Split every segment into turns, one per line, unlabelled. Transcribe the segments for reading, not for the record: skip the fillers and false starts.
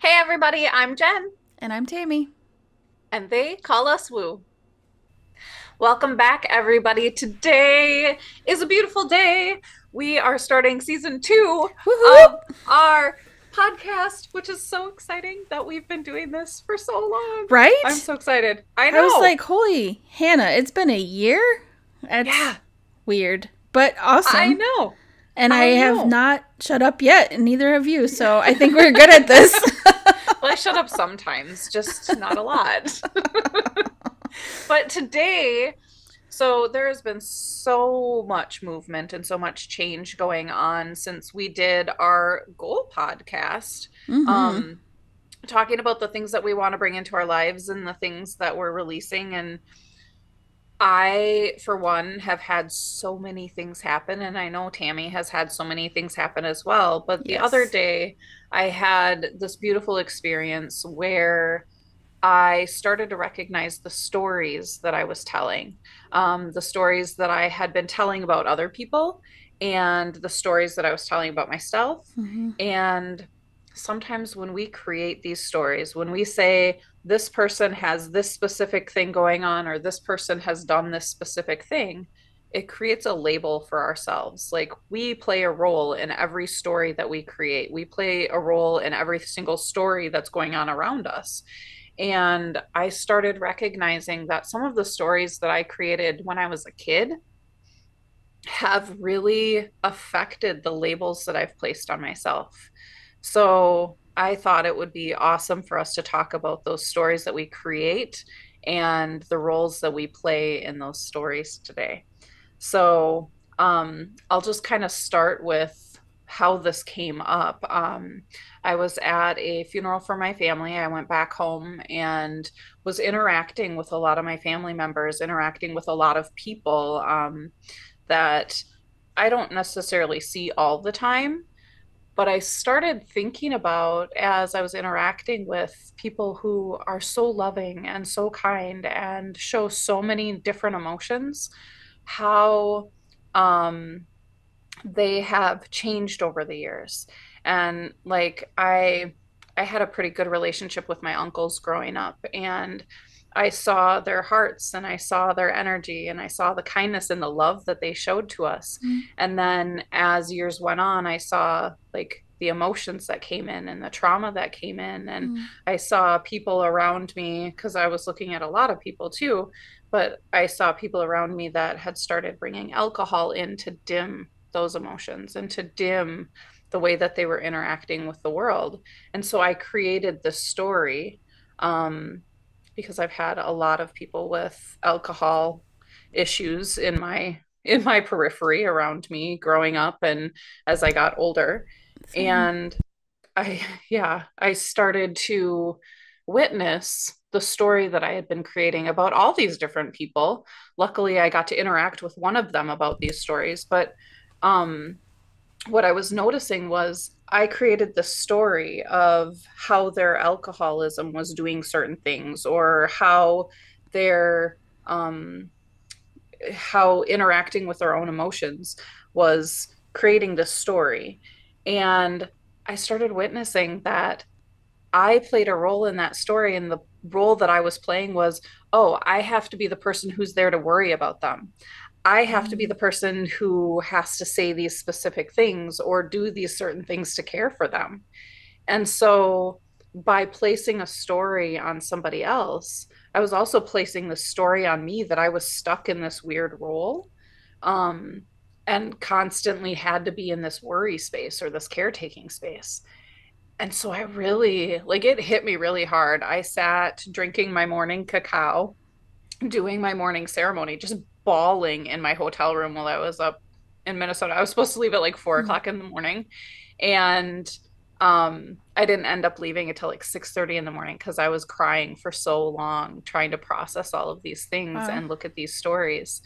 Hey everybody, I'm Jen,
And I'm Tammy.
and they call us Woo. Welcome back, everybody. Today is a beautiful day. We are starting season two
Woohoo!
of our podcast, which is so exciting that we've been doing this for so long. I'm
Right?
so excited. I
I was
know.
like, holy Hannah, it's been a year? That's
Yeah,
weird, but
I
awesome.
know.
And I
I
have
know.
not shut up yet, and neither have you, so I think we're good at this.
Well, I shut up sometimes, just not a lot. But today, so there has been so much movement and so much change going on since we did our goal podcast,
Mm-hmm.
um, talking about the things that we want to bring into our lives and the things that we're releasing. And I, for one, have had so many things happen, and I know Tammy has had so many things happen as well. But the other
Yes.
day, I had this beautiful experience where I started to recognize the stories that I was telling, the stories that I had been telling about other people, and the stories that I was telling about myself.
Mm-hmm.
And sometimes when we create these stories, when we say, this person has this specific thing going on, or this person has done this specific thing, it creates a label for ourselves. Like we play a role in every story that we create, we play a role in every single story that's going on around us. And I started recognizing that some of the stories that I created when I was a kid have really affected the labels that I've placed on myself. So I thought it would be awesome for us to talk about those stories that we create and the roles that we play in those stories today. So I'll just kind of start with how this came up. I was at a funeral for my family. I went back home and was interacting with a lot of my family members, interacting with a lot of people that I don't necessarily see all the time. But I started thinking about as I was interacting with people who are so loving and so kind and show so many different emotions, how um, they have changed over the years. And like I had a pretty good relationship with my uncles growing up, and I saw their hearts and I saw their energy and I saw the kindness and the love that they showed to us. And then as years went on, I saw like the emotions that came in and the trauma that came in. And
Mm-hmm.
I saw people around me, because I was looking at a lot of people too, but I saw people around me that had started bringing alcohol in to dim those emotions and to dim the way that they were interacting with the world. And so I created this story, um, because I've had a lot of people with alcohol issues in my periphery around me growing up and as I got older.
Same.
And I, yeah, I started to witness the story that I had been creating about all these different people. Luckily, I got to interact with one of them about these stories, but um, what I was noticing was I created the story of how their alcoholism was doing certain things, or their um, how interacting with their own emotions was creating this story. And I started witnessing that I played a role in that story, and the role that I was playing was, oh, I have to be the person who's there to worry about them. I have to be
Mm-hmm.
the person who has to say these specific things or do these certain things to care for them. And so by placing a story on somebody else, I was also placing the story on me that I was stuck in this weird role, um, and constantly had to be in this worry space or this caretaking space. And so I really, like, it hit me really hard. I sat drinking my morning cacao, doing my morning ceremony, just bawling in my hotel room while I was up in Minnesota. I was supposed to leave at like 4 o'clock in the morning. And I didn't end up leaving until like 6:30 in the morning because I was crying for so long trying to process all of these things
Wow.
and look at these stories.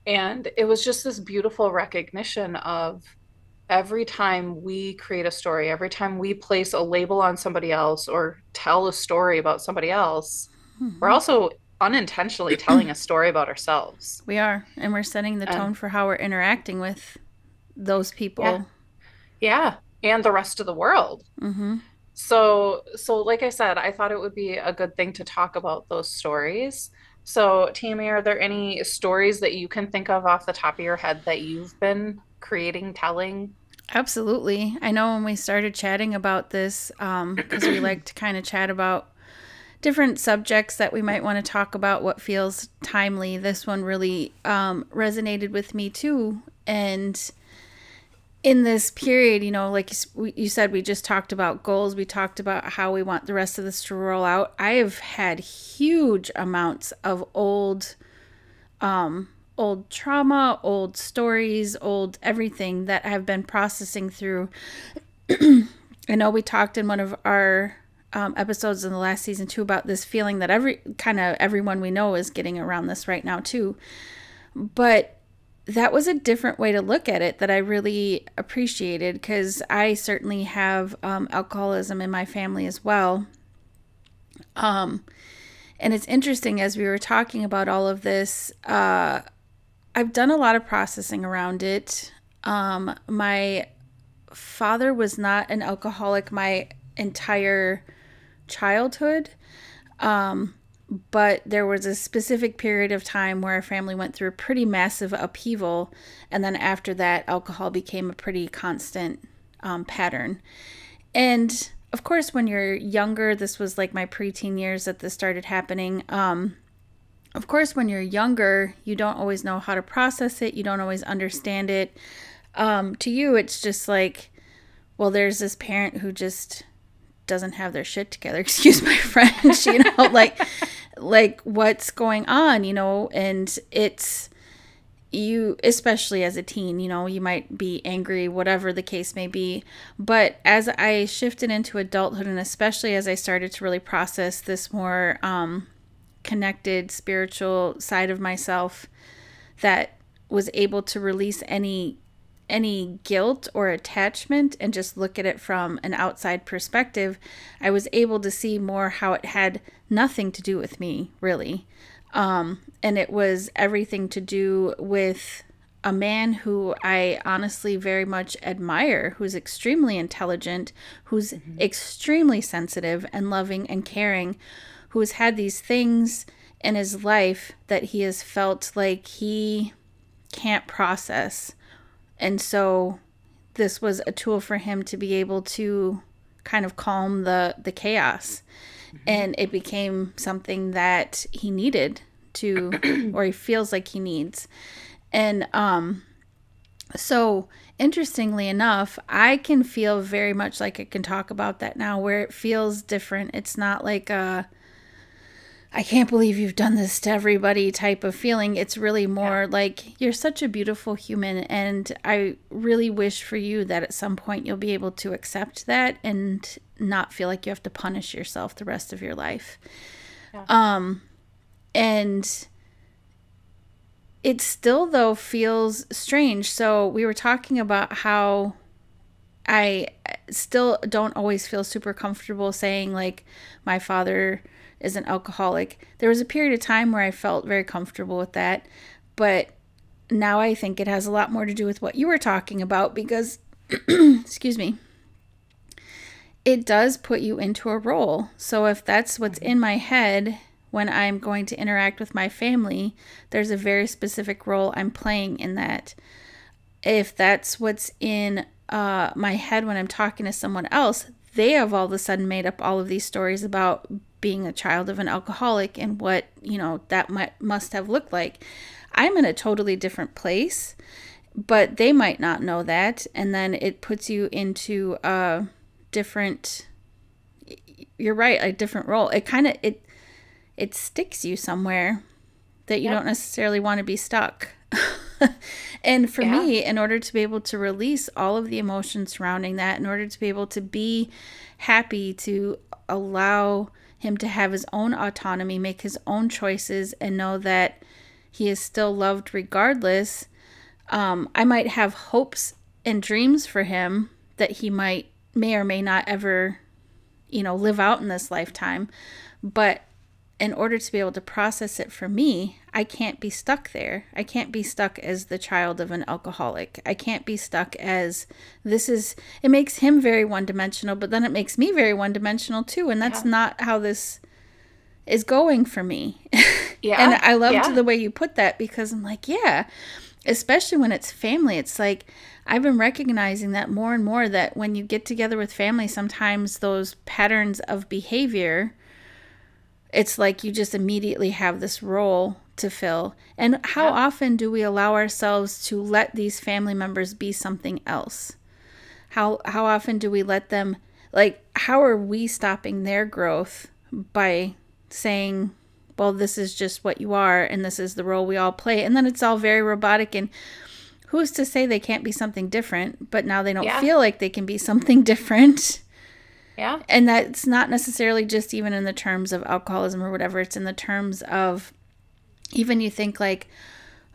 And it was just this beautiful recognition of every time we create a story, every time we place a label on somebody else or tell a story about somebody else, we're
Mm-hmm.
also unintentionally telling a story about ourselves.
We are, and we're setting the
And
tone for how we're interacting with those
yeah,
people.
yeah, and the rest of the world.
Mm-hmm.
So like I said, I thought it would be a good thing to talk about those stories. So, Tammy, are there any stories that you can think of off the top of your head that you've been creating, telling?
Absolutely. I know when we started chatting about this, because we like to kind of chat about different subjects that we might want to talk about, what feels timely. This one really resonated with me too. And in this period, like you said, we just talked about goals. We talked about how we want the rest of this to roll out. I have had huge amounts of old trauma, old stories, old everything that I've been processing through. I know we talked in one of our episodes in the last season too about this feeling that everyone we know is getting around this right now too. But that was a different way to look at it that I really appreciated, because I certainly have alcoholism in my family as well. And it's interesting, as we were talking about all of this, I've done a lot of processing around it. My father was not an alcoholic my entire childhood. But there was a specific period of time where our family went through a pretty massive upheaval. And then after that, alcohol became a pretty constant pattern. And of course, when you're younger, this was like my preteen years that this started happening. Of course, when you're younger, you don't always know how to process it. You don't always understand it. To you, it's just like, well, there's this parent who just doesn't have their shit together. Excuse my French, like what's going on, and it's you, especially as a teen, you might be angry, whatever the case may be. But as I shifted into adulthood, and especially as I started to really process this more connected spiritual side of myself that was able to release any guilt or attachment and just look at it from an outside perspective, I was able to see more how it had nothing to do with me, really. And it was everything to do with a man who I honestly very much admire, who's extremely intelligent, who's extremely sensitive and loving and caring, who has had these things in his life that he has felt like he can't process. And so this was a tool for him to be able to kind of calm the chaos. And it became something that he needed to, or he feels like he needs. And so interestingly enough, I can feel very much like I can talk about that now, where it feels different. It's not like I can't believe you've done this to everybody type of feeling. It's really more like, you're such a beautiful human, and I really wish for you that at some point you'll be able to accept that and not feel like you have to punish yourself the rest of your life. Yeah. And it still, though, feels strange. So we were talking about how I still don't always feel super comfortable saying, like, my father is an alcoholic. There was a period of time where I felt very comfortable with that, but now I think it has a lot more to do with what you were talking about, because excuse me, it does put you into a role. So if that's what's in my head when I'm going to interact with my family, there's a very specific role I'm playing in that. If that's what's in my head when I'm talking to someone else, they have all of a sudden made up all of these stories about being a child of an alcoholic and what, that must have looked like. I'm in a totally different place, but they might not know that. And then it puts you into a different, you're right, a different role. It kind of, it sticks you somewhere that you don't necessarily want to be stuck. And for me, in order to be able to release all of the emotions surrounding that, in order to be able to be happy, to allow him to have his own autonomy, make his own choices, and know that he is still loved regardless, I might have hopes and dreams for him that he may or may not ever, live out in this lifetime. But in order to be able to process it for me, I can't be stuck there. I can't be stuck as the child of an alcoholic. I can't be stuck as this is, it makes him very one dimensional, but then it makes me very one dimensional too. And that's
Yeah.
not how this is going for me. And
Yeah.
I loved
Yeah.
the way you put that because I'm like, yeah, especially when it's family. It's like I've been recognizing that more and more that when you get together with family, sometimes those patterns of behavior, it's like you just immediately have this role to fill. And how
Yeah.
often do we allow ourselves to let these family members be something else? How often do we let them, like, how are we stopping their growth by saying, well, this is just what you are and this is the role we all play, and then it's all very robotic, and who's to say they can't be something different, but now they don't
Yeah.
feel like they can be something different.
Yeah.
And that's not necessarily just even in the terms of alcoholism or whatever. It's in the terms of even you think like,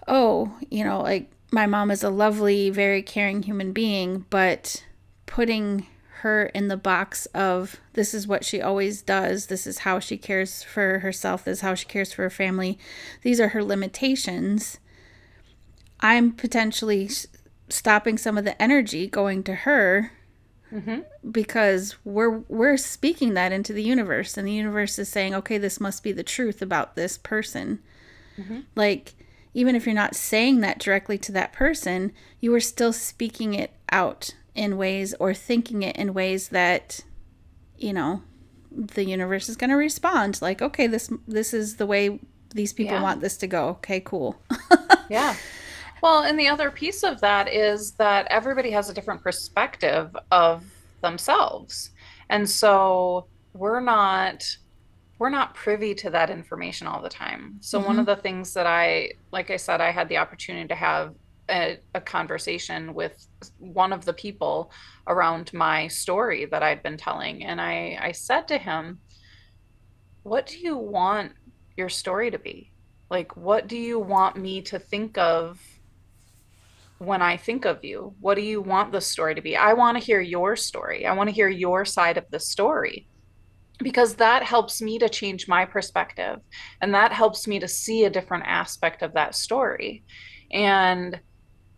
oh, like my mom is a lovely, very caring human being, but putting her in the box of this is what she always does, this is how she cares for herself, this is how she cares for her family, these are her limitations. I'm potentially stopping some of the energy going to her
Mm-hmm.
because we're speaking that into the universe, and the universe is saying, okay, this must be the truth about this person.
Mm-hmm.
Like, even if you're not saying that directly to that person, you are still speaking it out in ways or thinking it in ways that, the universe is going to respond like, okay, this is the way these people
Yeah.
want this to go. Okay, cool.
Yeah. Well, and the other piece of that is that everybody has a different perspective of themselves. And so we're not privy to that information all the time. So one
Mm-hmm.
of the things that like I said, I had the opportunity to have a conversation with one of the people around my story that I'd been telling. And I said to him, what do you want your story to be? Like, what do you want me to think of when I think of you? What do you want the story to be? I want to hear your story. I want to hear your side of the story because that helps me to change my perspective and that helps me to see a different aspect of that story. And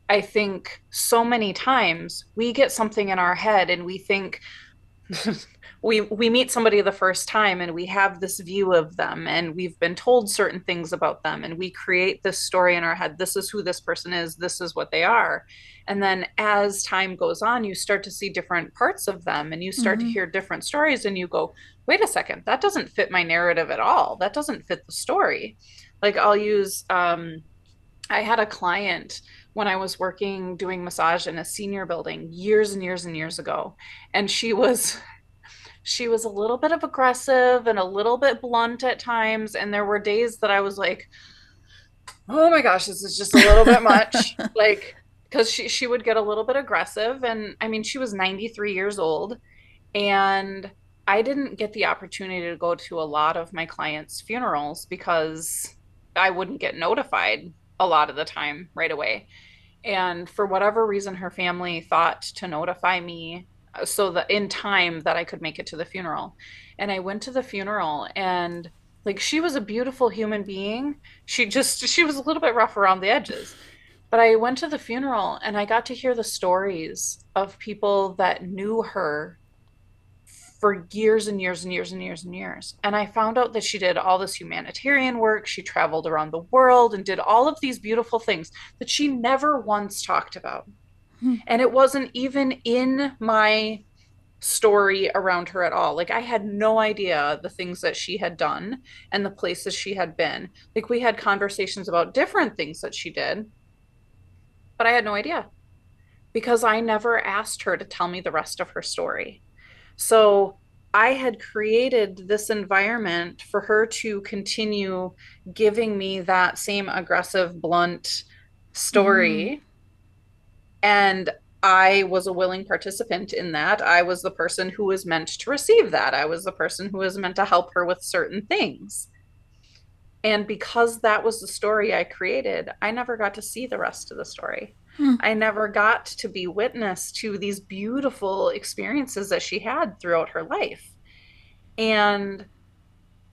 I think so many times we get something in our head and we think, we meet somebody the first time and we have this view of them and we've been told certain things about them and we create this story in our head. This is who this person is, this is what they are. And then as time goes on, you start to see different parts of them and you start to
Mm-hmm.
hear different stories and you go, wait a second, that doesn't fit my narrative at all. That doesn't fit the story. Like I'll use I had a client when I was working doing massage in a senior building years and years and years ago, and she was a little bit of aggressive and a little bit blunt at times. And there were days that I was like, oh my gosh, this is just a little bit much. Like, because she would get a little bit aggressive. And I mean, she was 93 years old. And I didn't get the opportunity to go to a lot of my clients' funerals because I wouldn't get notified a lot of the time right away. And for whatever reason, her family thought to notify me so that in time that I could make it to the funeral. And I went to the funeral and like she was a beautiful human being. She was a little bit rough around the edges. But I went to the funeral and I got to hear the stories of people that knew her for years and years and years and years and years. And I found out that she did all this humanitarian work. She traveled around the world and did all of these beautiful things that she never once talked about. And it wasn't even in my story around her at all. Like I had no idea the things that she had done and the places she had been. Like we had conversations about different things that she did, but I had no idea because I never asked her to tell me the rest of her story. So I had created this environment for her to continue giving me that same aggressive, blunt
Mm-hmm.
story. And I was a willing participant in that. I was the person who was meant to receive that. I was the person who was meant to help her with certain things. And because that was the story I created, I never got to see the rest of the story. I never got to be witness to these beautiful experiences that she had throughout her life. And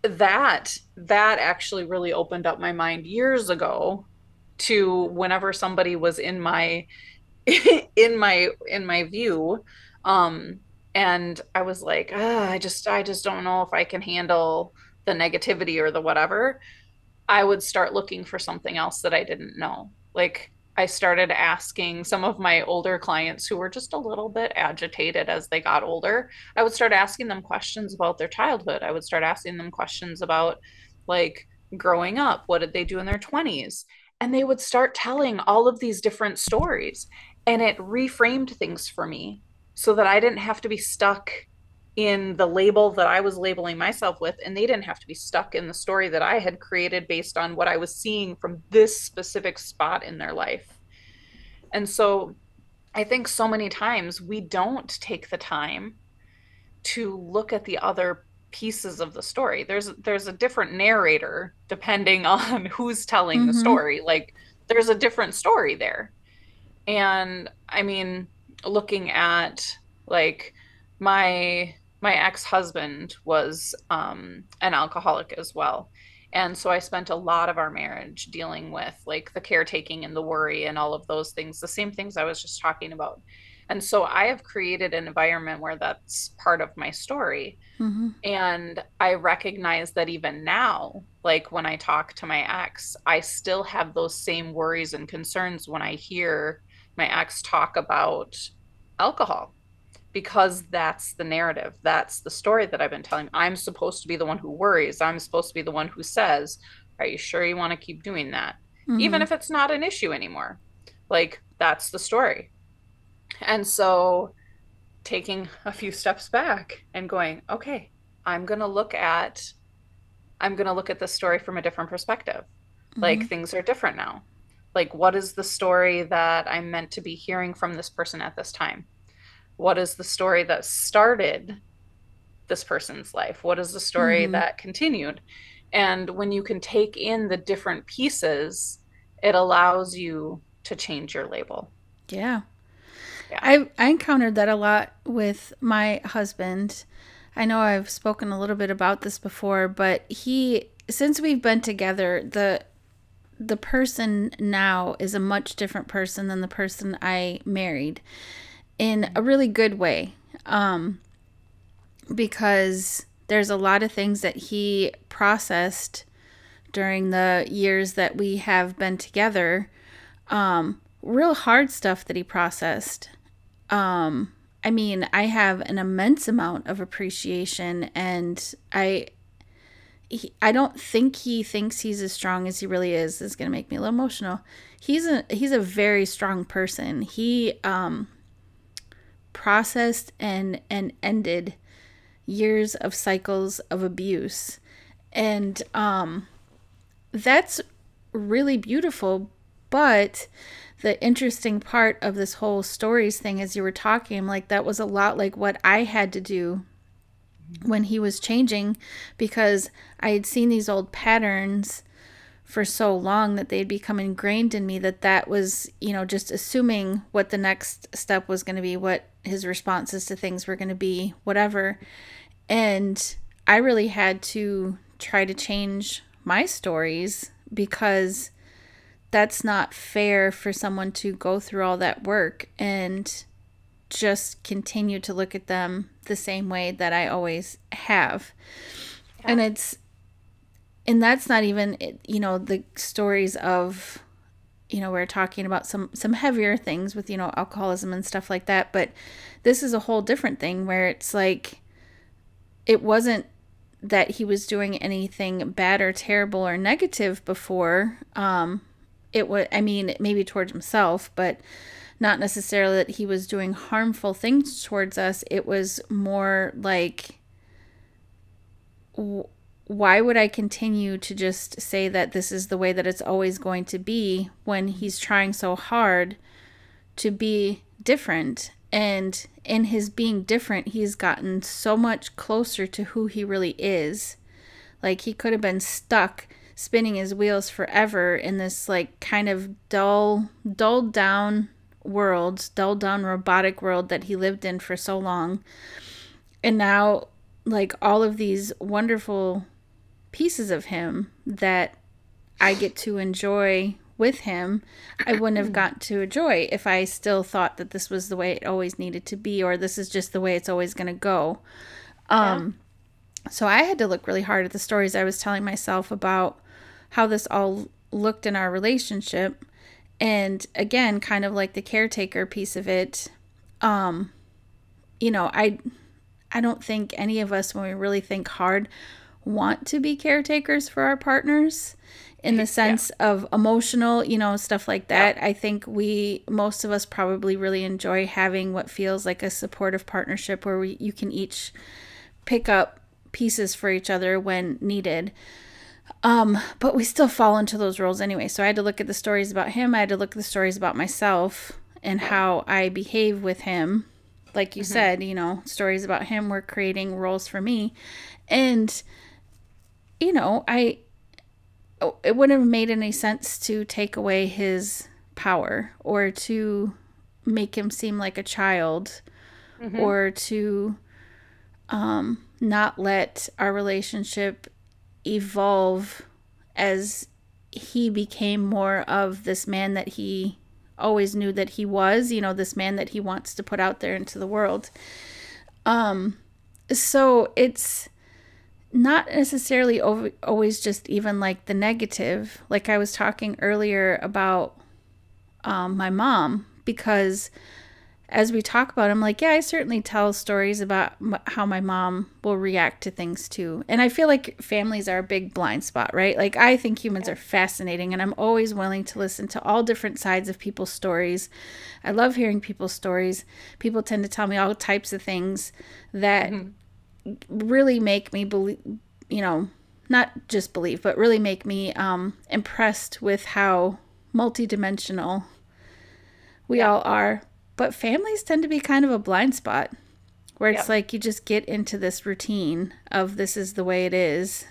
that actually really opened up my mind years ago to whenever somebody was in my in my view, um and I was like, I just don't know if I can handle the negativity or the whatever. I would start looking for something else that I didn't know. Like, I started asking some of my older clients who were just a little bit agitated as they got older. I would start asking them questions about their childhood. I would start asking them questions about, like, growing up. What did they do in their 20s? And they would start telling all of these different stories. And it reframed things for me so that I didn't have to be stuck in the label that I was labeling myself with, and they didn't have to be stuck in the story that I had created based on what I was seeing from this specific spot in their life. And so I think so many times we don't take the time to look at the other pieces of the story. There's a different narrator depending on who's telling the
Mm-hmm.
story. Like, there's a different story there. And I mean, looking at, like, my ex-husband was an alcoholic as well. And so I spent a lot of our marriage dealing with, like, the caretaking and the worry and all of those things, the same things I was just talking about. And so I have created an environment where that's part of my story.
Mm-hmm.
And I recognize that even now, like, when I talk to my ex, I still have those same worries and concerns when I hear my ex talk about alcohol, because that's the narrative. That's the story that I've been telling. I'm supposed to be the one who worries. I'm supposed to be the one who says, are you sure you want to keep doing that? Even
Mm-hmm.
if it's not an issue anymore. Like, that's the story. And so taking a few steps back and going, okay, I'm going to look at I'm going to look at this story from a different perspective.
Mm-hmm.
Like, things are different now. Like, what is the story that I'm meant to be hearing from this person at this time? What is the story that started this person's life? What is the story
Mm-hmm.
that continued? And when you can take in the different pieces, it allows you to change your label.
Yeah.
Yeah.
I encountered that a lot with my husband. I know I've spoken a little bit about this before, but he since we've been together, the person now is a much different person than the person I married in a really good way. Because there's a lot of things that he processed during the years that we have been together. Real hard stuff that he processed. I mean, I have an immense amount of appreciation, and I don't think he thinks he's as strong as he really is. This is gonna make me a little emotional. He's a very strong person. He processed and ended years of cycles of abuse, and that's really beautiful. But the interesting part of this whole stories thing, as you were talking, like that was a lot like what I had to do when he was changing, because I had seen these old patterns for so long that they'd become ingrained in me, that was, just assuming what the next step was going to be, what his responses to things were going to be, whatever. And I really had to try to change my stories, because that's not fair for someone to go through all that work and just continue to look at them the same way that I always have.
Yeah.
And that's not even, the stories of, we're talking about some heavier things with, alcoholism and stuff like that. But this is a whole different thing where it's like, it wasn't that he was doing anything bad or terrible or negative before. It was, I mean, maybe towards himself, but not necessarily that he was doing harmful things towards us. It was more like, why would I continue to just say that this is the way that it's always going to be, when he's trying so hard to be different? And in his being different, he's gotten so much closer to who he really is. Like, he could have been stuck spinning his wheels forever in this, like, kind of dulled down world, dulled down robotic world that he lived in for so long. And now, like, all of these wonderful pieces of him that I get to enjoy with him, I wouldn't have gotten to enjoy if I still thought that this was the way it always needed to be, or this is just the way it's always going to go.
Yeah.
So I had to look really hard at the stories I was telling myself about how this all looked in our relationship. And again, kind of like the caretaker piece of it, you know, I don't think any of us, when we really think hard, want to be caretakers for our partners in the
Yeah.
sense of emotional, stuff like
Yeah.
that. I think most of us probably really enjoy having what feels like a supportive partnership where you can each pick up pieces for each other when needed. But we still fall into those roles anyway. So I had to look at the stories about him. I had to look at the stories about myself and how I behave with him. Like you
Hmm.
said, stories about him were creating roles for me. And, I it wouldn't have made any sense to take away his power or to make him seem like a child
Hmm.
or to not let our relationship evolve as he became more of this man that he always knew that he was, this man that he wants to put out there into the world. So it's not necessarily always just even like the negative. Like I was talking earlier about my mom, because as we talk about it, I'm like, yeah, I certainly tell stories about how my mom will react to things too. And I feel like families are a big blind spot, right? Like, I think humans
Yeah.
are fascinating, and I'm always willing to listen to all different sides of people's stories. I love hearing people's stories. People tend to tell me all types of things that
Hmm.
really make me believe, not just believe, but really make me impressed with how multidimensional we
Yeah.
all are. But families tend to be kind of a blind spot where it's
Yeah.
like you just get into this routine of this is the way it is.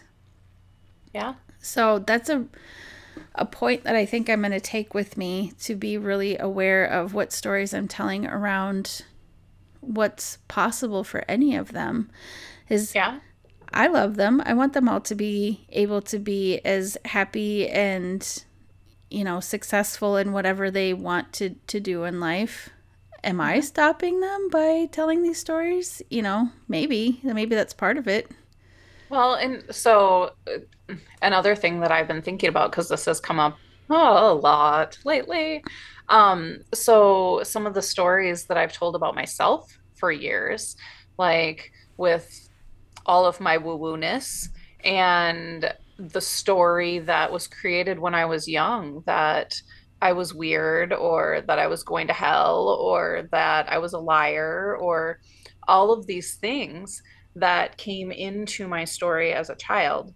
Yeah.
So that's a point that I think I'm going to take with me, to be really aware of what stories I'm telling around what's possible for any of them. Is
Yeah.
I love them. I want them all to be able to be as happy and, successful in whatever they want to do in life. Am I
Hmm.
stopping them by telling these stories? Maybe that's part of it.
Well, and so another thing that I've been thinking about, because this has come up a lot lately. So some of the stories that I've told about myself for years, like with all of my woo-woo-ness and the story that was created when I was young, that I was weird or that I was going to hell or that I was a liar, or all of these things that came into my story as a child,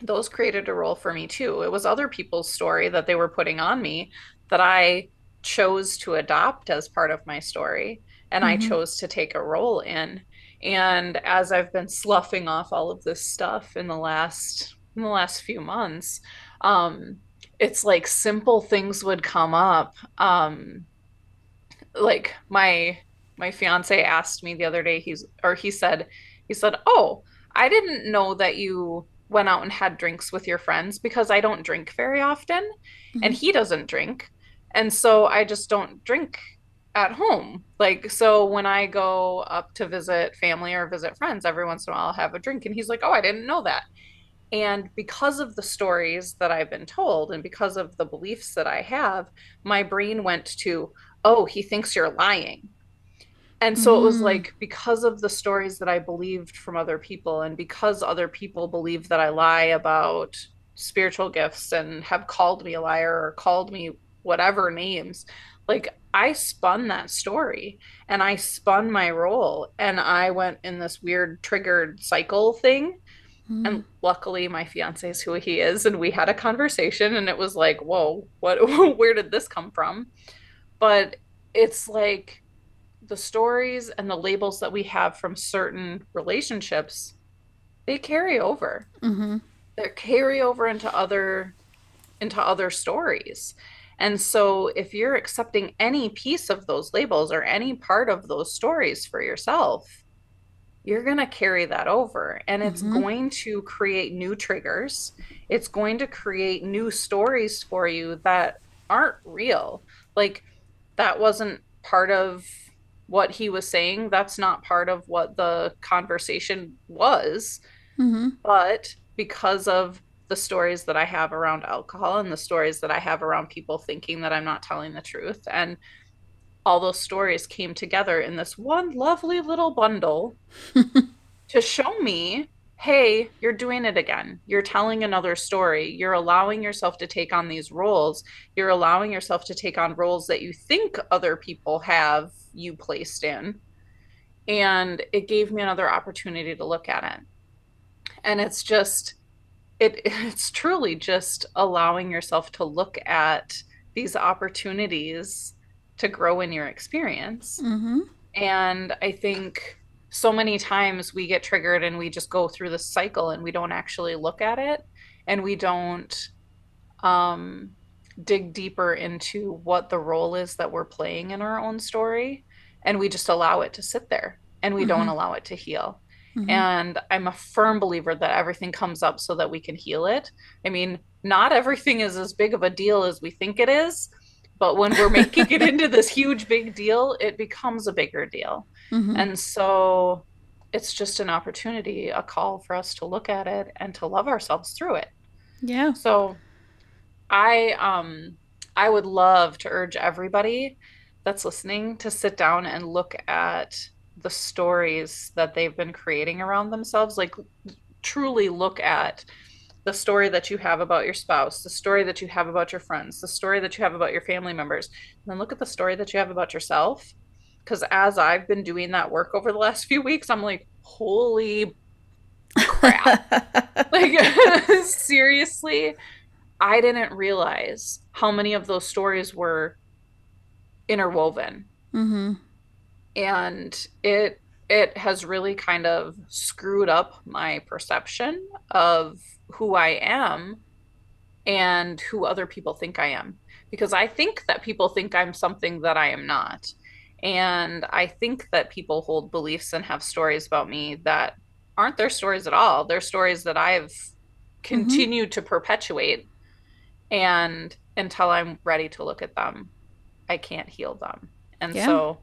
those created a role for me too. It was other people's story that they were putting on me that I chose to adopt as part of my story, and I
Mm-hmm.
chose to take a role in. And as I've been sloughing off all of this stuff in the last few months, um, it's like simple things would come up. Like my fiance asked me the other day, he said, "Oh, I didn't know that you went out and had drinks with your friends, because I don't drink very often and
Mm-hmm.
he doesn't drink. And so I just don't drink at home. Like, so when I go up to visit family or visit friends, every once in a while I'll have a drink." And he's like, "Oh, I didn't know that." And because of the stories that I've been told and because of the beliefs that I have, my brain went to, "Oh, he thinks you're lying." And so it was
Mm-hmm.
like, because of the stories that I believed from other people, and because other people believe that I lie about spiritual gifts and have called me a liar or called me whatever names, like I spun that story and I spun my role and I went in this weird triggered cycle thing.
Mm-hmm.
And luckily my fiance is who he is, and we had a conversation and it was like, whoa, what where did this come from? But it's like the stories and the labels that we have from certain relationships, they carry over.
Mm-hmm.
They carry over into other stories. And so if you're accepting any piece of those labels or any part of those stories for yourself, you're going to carry that over, and it's
Mm-hmm.
going to create new triggers. It's going to create new stories for you that aren't real. Like, that wasn't part of what he was saying. That's not part of what the conversation was.
Mm-hmm.
But because of the stories that I have around alcohol and the stories that I have around people thinking that I'm not telling the truth, and all those stories came together in this one lovely little bundle to show me, hey, you're doing it again. You're telling another story. You're allowing yourself to take on these roles. You're allowing yourself to take on roles that you think other people have you placed in. And it gave me another opportunity to look at it. And it's truly just allowing yourself to look at these opportunities to grow in your experience.
Mm-hmm.
And I think so many times we get triggered and we just go through the cycle and we don't actually look at it, and we don't um, dig deeper into what the role is that we're playing in our own story. And we just allow it to sit there and we don't
Mm-hmm.
allow it to heal.
Mm-hmm.
And I'm a firm believer that everything comes up so that we can heal it. I mean, not everything is as big of a deal as we think it is, but when we're making it into this huge big deal, it becomes a bigger deal.
Mm-hmm.
And so it's just an opportunity, a call for us to look at it and to love ourselves through it.
Yeah.
So I would love to urge everybody that's listening to sit down and look at the stories that they've been creating around themselves. Like, truly look at the story that you have about your spouse, the story that you have about your friends, the story that you have about your family members, and then look at the story that you have about yourself. Because as I've been doing that work over the last few weeks, I'm like, holy crap. Like, seriously, I didn't realize how many of those stories were interwoven.
Mm-hmm.
And it has really kind of screwed up my perception of who I am and who other people think I am. Because I think that people think I'm something that I am not. And I think that people hold beliefs and have stories about me that aren't their stories at all. They're stories that I've
Mm-hmm.
continued to perpetuate. And until I'm ready to look at them, I can't heal them. And
Yeah.
so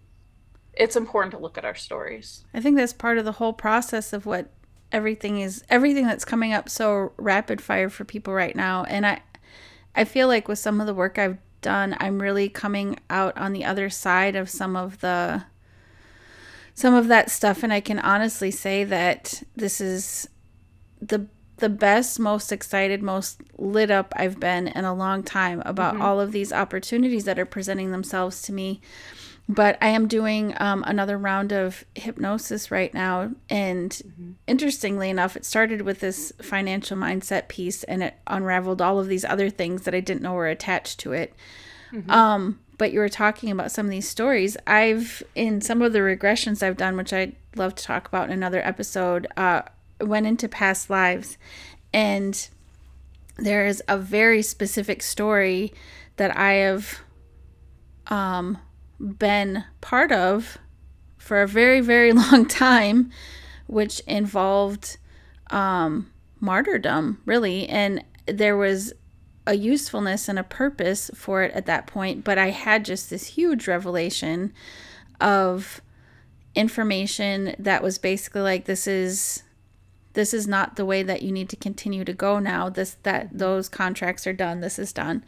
it's important to look at our stories.
I think that's part of the whole process of what everything that's coming up so rapid fire for people right now. And I feel like with some of the work I've done, I'm really coming out on the other side of some of that stuff, and I can honestly say that this is the the best, most excited, most lit up I've been in a long time about
Mm-hmm.
all of these opportunities that are presenting themselves to me. But I am doing another round of hypnosis right now. And
Mm-hmm.
interestingly enough, it started with this financial mindset piece and it unraveled all of these other things that I didn't know were attached to it.
Mm-hmm.
But you were talking about some of these stories. In some of the regressions I've done, which I'd love to talk about in another episode, went into past lives. And there is a very specific story that I have been part of for a very, very long time, which involved martyrdom, really. And there was a usefulness and a purpose for it at that point. But I had just this huge revelation of information that was basically like, this is not the way that you need to continue to go now. Those contracts are done. This is done.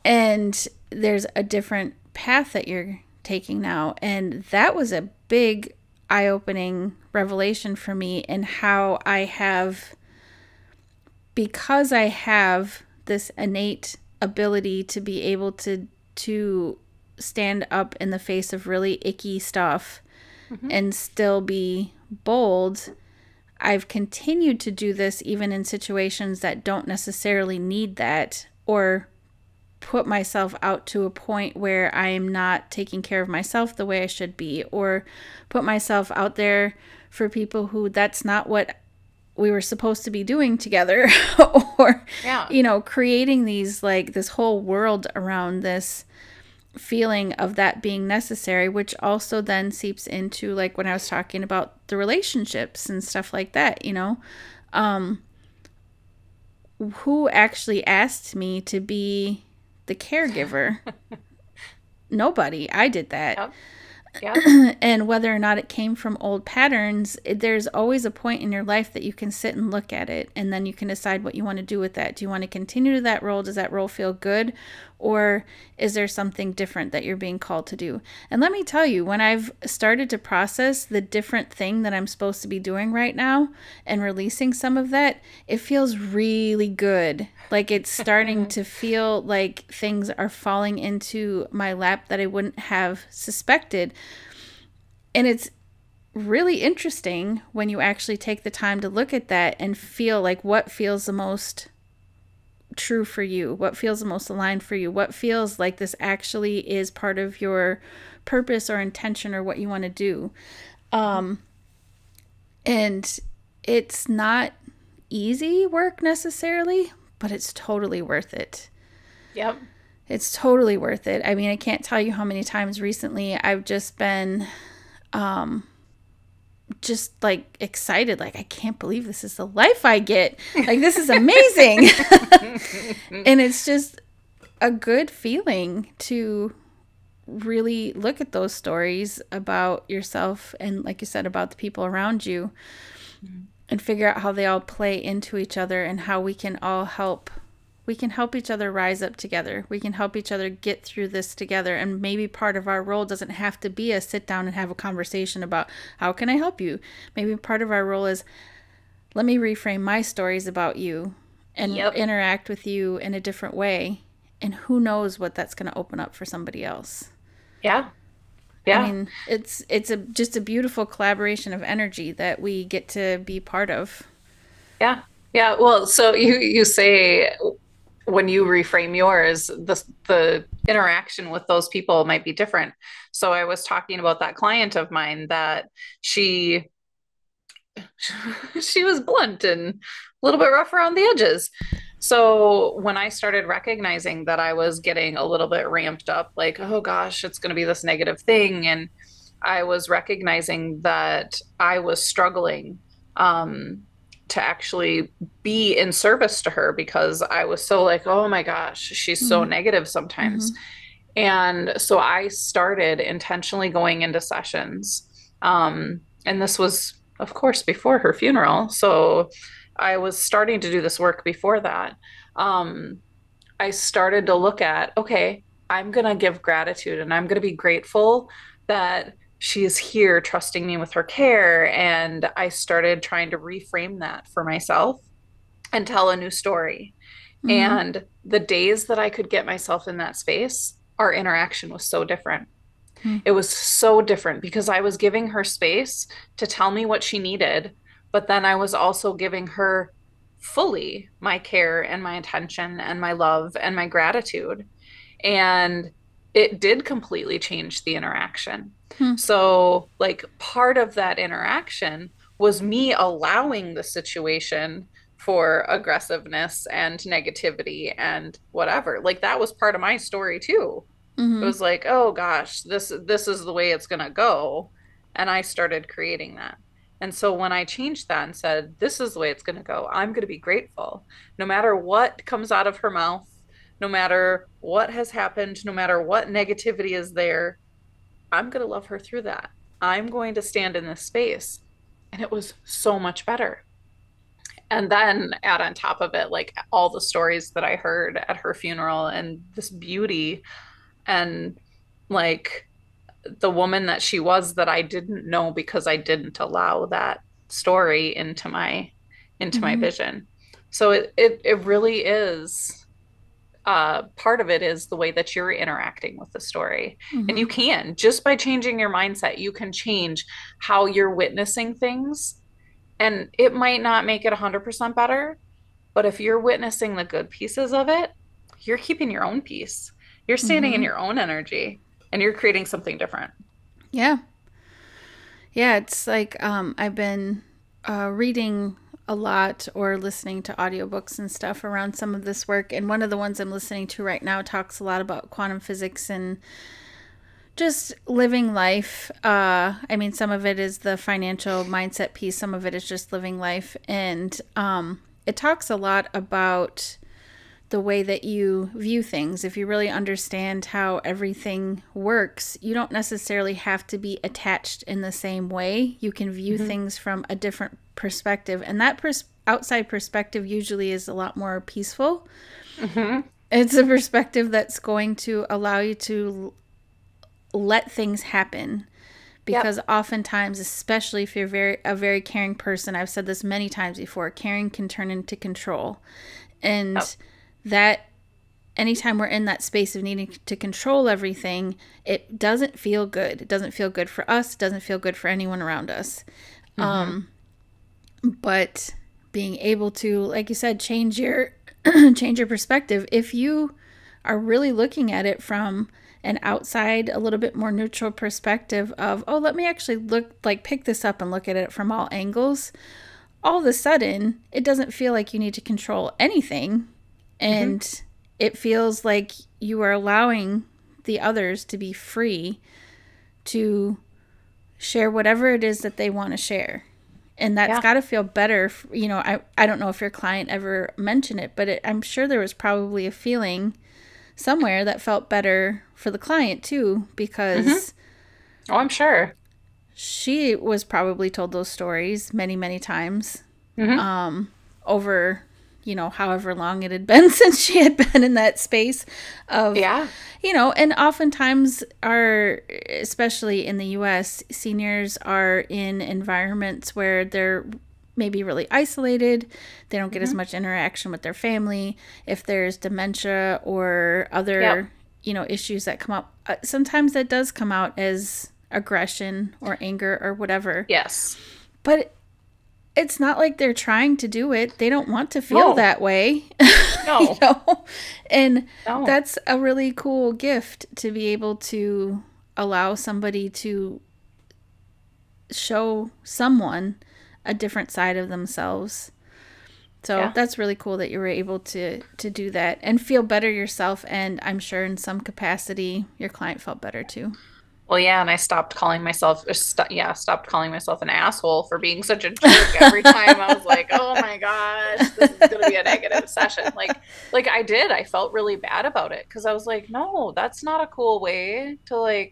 And there's a different path that you're taking now. And that was a big eye-opening revelation for me, and how because I have this innate ability to be able to stand up in the face of really icky stuff
Mm-hmm.
and still be bold. I've continued to do this even in situations that don't necessarily need that, or put myself out to a point where I am not taking care of myself the way I should be, or put myself out there for people who that's not what we were supposed to be doing together, or
Yeah.
creating these, like, this whole world around this feeling of that being necessary, which also then seeps into like when I was talking about the relationships and stuff like that, you know. Um, who actually asked me to be the caregiver? Nobody. I did that.
Yep. Yep.
And whether or not it came from old patterns, there's always a point in your life that you can sit and look at it, and then you can decide what you want to do with that. Do you want to continue to that role? Does that role feel good? Or is there something different that you're being called to do? And let me tell you, when I've started to process the different thing that I'm supposed to be doing right now and releasing some of that, it feels really good. Like it's starting to feel like things are falling into my lap that I wouldn't have suspected. And it's really interesting when you actually take the time to look at that and feel like what feels the most true for you, what feels the most aligned for you, what feels like this actually is part of your purpose or intention or what you want to do. And it's not easy work necessarily, but it's totally worth it.
Yep.
It's totally worth it. I mean, I can't tell you how many times recently I've just been just like excited, like I can't believe this is the life I get, like this is amazing. And it's just a good feeling to really look at those stories about yourself and, like you said, about the people around you, and figure out how they all play into each other and how we can all help. We can help each other rise up together. We can help each other get through this together. And maybe part of our role doesn't have to be a sit down and have a conversation about how can I help you. Maybe part of our role is, let me reframe my stories about you and
Yep.
interact with you in a different way. And who knows what that's going to open up for somebody else.
Yeah.
I
Yeah.
mean, it's just a beautiful collaboration of energy that we get to be part of.
Yeah. Yeah. Well, so you say when you reframe yours, the interaction with those people might be different. So I was talking about that client of mine that she she was blunt and a little bit rough around the edges. So when I started recognizing that I was getting a little bit ramped up, like, oh gosh, it's going to be this negative thing, and I was recognizing that I was struggling to actually be in service to her because I was so like, oh my gosh, she's so
Mm-hmm.
negative
Mm-hmm.
sometimes. And so I started intentionally going into sessions. And this was, of course, before her funeral. So I was starting to do this work before that. Um, I started to look at, okay, I'm going to give gratitude and I'm going to be grateful that she is here trusting me with her care. And I started trying to reframe that for myself and tell a new story.
Mm-hmm.
And the days that I could get myself in that space, our interaction was so different. It was so different because I was giving her space to tell me what she needed, but then I was also giving her fully my care and my attention and my love and my gratitude. And it did completely change the interaction.
Mm-hmm.
So, like, part of that interaction was me allowing the situation for aggressiveness and negativity and whatever. Like, that was part of my story too. It
Mm-hmm.
was like, oh gosh, this is the way it's going to go. And I started creating that. And so when I changed that and said, this is the way it's going to go, I'm going to be grateful. No matter what comes out of her mouth, no matter what has happened, no matter what negativity is there, I'm going to love her through that. I'm going to stand in this space. And it was so much better. And then add on top of it, like all the stories that I heard at her funeral and this beauty and like the woman that she was that I didn't know because I didn't allow that story into my
Mm-hmm.
vision. So it really is part of it is the way that you're interacting with the story. And
Mm-hmm.
you can just by changing your mindset, you can change how you're witnessing things. And it might not make it 100% better, but if you're witnessing the good pieces of it, you're keeping your own peace. You're standing in
Mm-hmm.
your own energy and you're creating something different.
Yeah. Yeah, it's like I've been reading a lot or listening to audiobooks and stuff around some of this work. And one of the ones I'm listening to right now talks a lot about quantum physics and just living life. I mean, some of it is the financial mindset piece, some of it is just living life. And it talks a lot about the way that you view things. If you really understand how everything works, you don't necessarily have to be attached in the same way. You can view things from a different perspective. And that outside perspective usually is a lot more peaceful. It's a perspective that's going to allow you to let things happen. Because oftentimes, especially if you're a very caring person, I've said this many times before, caring can turn into control. And that anytime we're in that space of needing to control everything, it doesn't feel good. It doesn't feel good for us. It doesn't feel good for anyone around us. But being able to, like you said, change your change your perspective. If you are really looking at it from an outside, a little bit more neutral perspective of, oh, let me actually pick this up and look at it from all angles, all of a sudden, it doesn't feel like you need to control anything. And it feels like you are allowing the others to be free to share whatever it is that they want to share. And that's got to feel better. I don't know if your client ever mentioned it, but I'm sure there was probably a feeling somewhere that felt better for the client too, because
oh, I'm sure
she was probably told those stories many, many times over, however long it had been since she had been in that space of, and oftentimes especially in the US, seniors are in environments where they're maybe really isolated. They don't get as much interaction with their family. If there's dementia or other, issues that come up, sometimes that does come out as aggression or anger or whatever.
Yes.
But it's not like they're trying to do it. They don't want to feel that way.
No.
And that's a really cool gift to be able to allow somebody to show someone a different side of themselves. So that's really cool that you were able to do that and feel better yourself. And I'm sure in some capacity, your client felt better too.
Well, yeah, and I stopped calling myself an asshole for being such a jerk every time. I was like, oh my gosh, this is going to be a negative session. Like I felt really bad about it because I was like, no, that's not a cool way to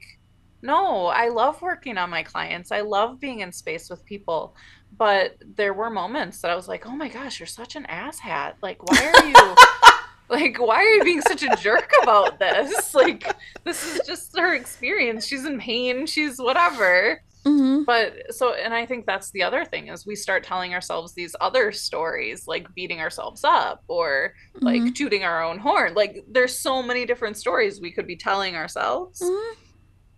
no, I love working on my clients. I love being in space with people. But there were moments that I was like, oh my gosh, you're such an asshat. Why are you why are you being such a jerk about this? This is just her experience. She's in pain. She's whatever. And I think that's the other thing is we start telling ourselves these other stories, like beating ourselves up or tooting our own horn. There's so many different stories we could be telling ourselves.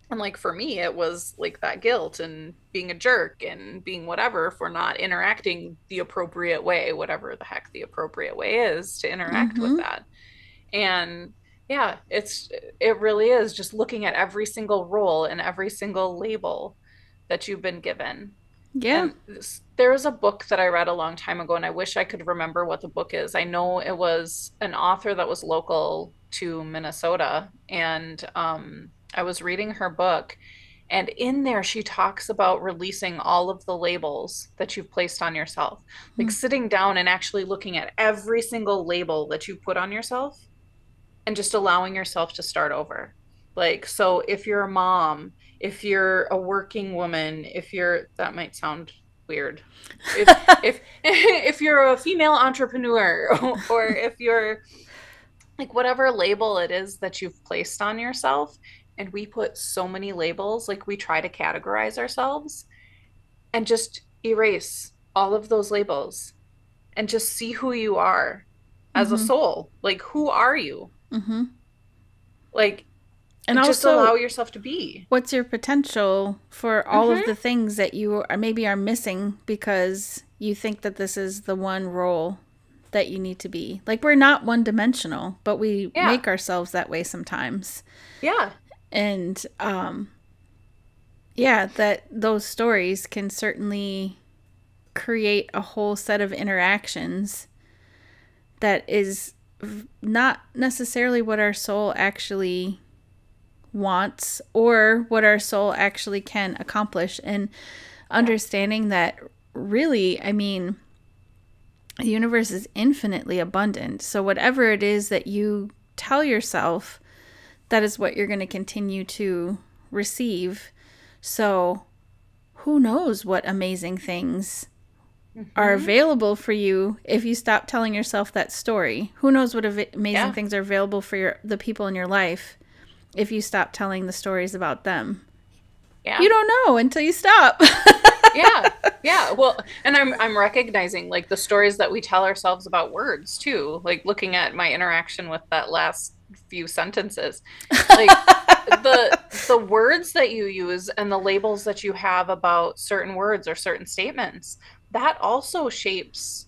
And for me, it was that guilt and being a jerk and being whatever for not interacting the appropriate way, whatever the heck the appropriate way is to interact with that. And it really is just looking at every single role and every single label that you've been given.
Yeah.
And there was a book that I read a long time ago, and I wish I could remember what the book is. I know it was an author that was local to Minnesota, and I was reading her book, and in there she talks about releasing all of the labels that you've placed on yourself, sitting down and actually looking at every single label that you put on yourself and just allowing yourself to start over. So if you're a mom, if you're a working woman, that might sound weird. If you're a female entrepreneur or if you're whatever label it is that you've placed on yourself. And we put so many labels, we try to categorize ourselves and just erase all of those labels and just see who you are as a soul. Who are you? And just also allow yourself to be.
What's your potential for all of the things that you are missing because you think that this is the one role that you need to be? We're not one dimensional, but we make ourselves that way sometimes.
Yeah.
And that those stories can certainly create a whole set of interactions that is not necessarily what our soul actually wants or what our soul actually can accomplish. And understanding that really, I mean, the universe is infinitely abundant. So whatever it is that you tell yourself, that is what you're going to continue to receive. So who knows what amazing things are available for you if you stop telling yourself that story. Who knows what amazing things are available for the people in your life if you stop telling the stories about them.
Yeah.
You don't know until you stop.
Yeah. Well, and I'm recognizing like the stories that we tell ourselves about words too. Like looking at my interaction with that last few sentences. Like the words that you use and the labels that you have about certain words or certain statements, that also shapes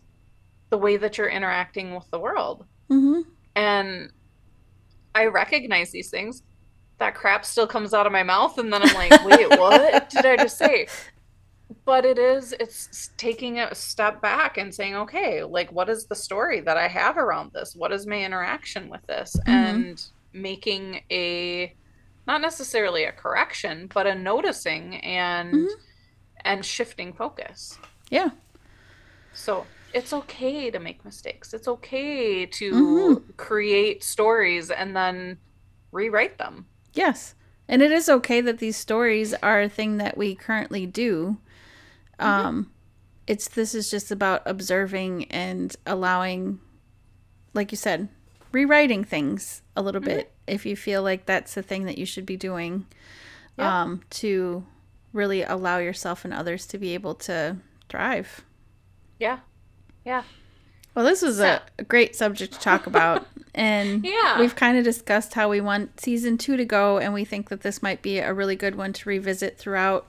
the way that you're interacting with the world.
Mm-hmm.
And I recognize these things. That crap still comes out of my mouth, and then I'm like, wait, what did I just say? But it's taking a step back and saying, okay, like, what is the story that I have around this? What is my interaction with this?
Mm-hmm.
And making not necessarily a correction, but a noticing and shifting focus.
Yeah.
So it's okay to make mistakes. It's okay to create stories and then rewrite them.
Yes. And it is okay that these stories are a thing that we currently do. This is just about observing and allowing, like you said, rewriting things a little bit if you feel like that's the thing that you should be doing, to really allow yourself and others to be able to thrive.
Yeah.
Well, this was a great subject to talk about. And we've kind of discussed how we want season 2 to go. And we think that this might be a really good one to revisit throughout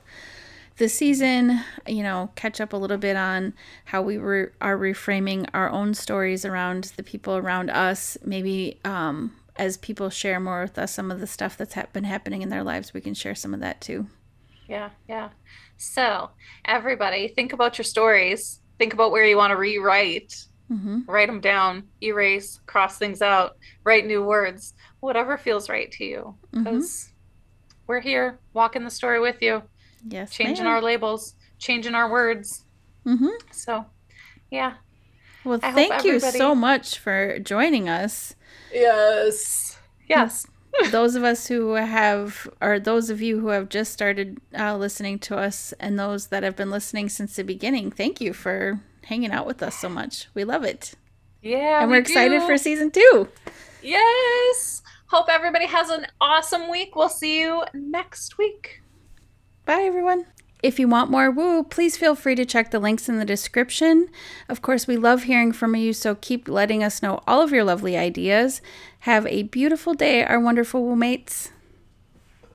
the season. You know, catch up a little bit on how we are reframing our own stories around the people around us. Maybe as people share more with us some of the stuff that's been happening in their lives, we can share some of that too.
Yeah. So, everybody, think about your stories. Think about where you want to rewrite. Write them down, erase, cross things out, write new words, whatever feels right to you. Because we're here walking the story with you.
Yes,
changing our labels, changing our words. So, yeah.
Well, thank you so much for joining us.
Yes.
Those of us who have, or those of you who have just started listening to us, and those that have been listening since the beginning, thank you for hanging out with us so much. We love it.
Yeah.
And we're excited for season 2.
Yes. Hope everybody has an awesome week. We'll see you next week.
Bye, everyone. If you want more woo, please feel free to check the links in the description. Of course, we love hearing from you, so keep letting us know all of your lovely ideas. Have a beautiful day, our wonderful woo mates.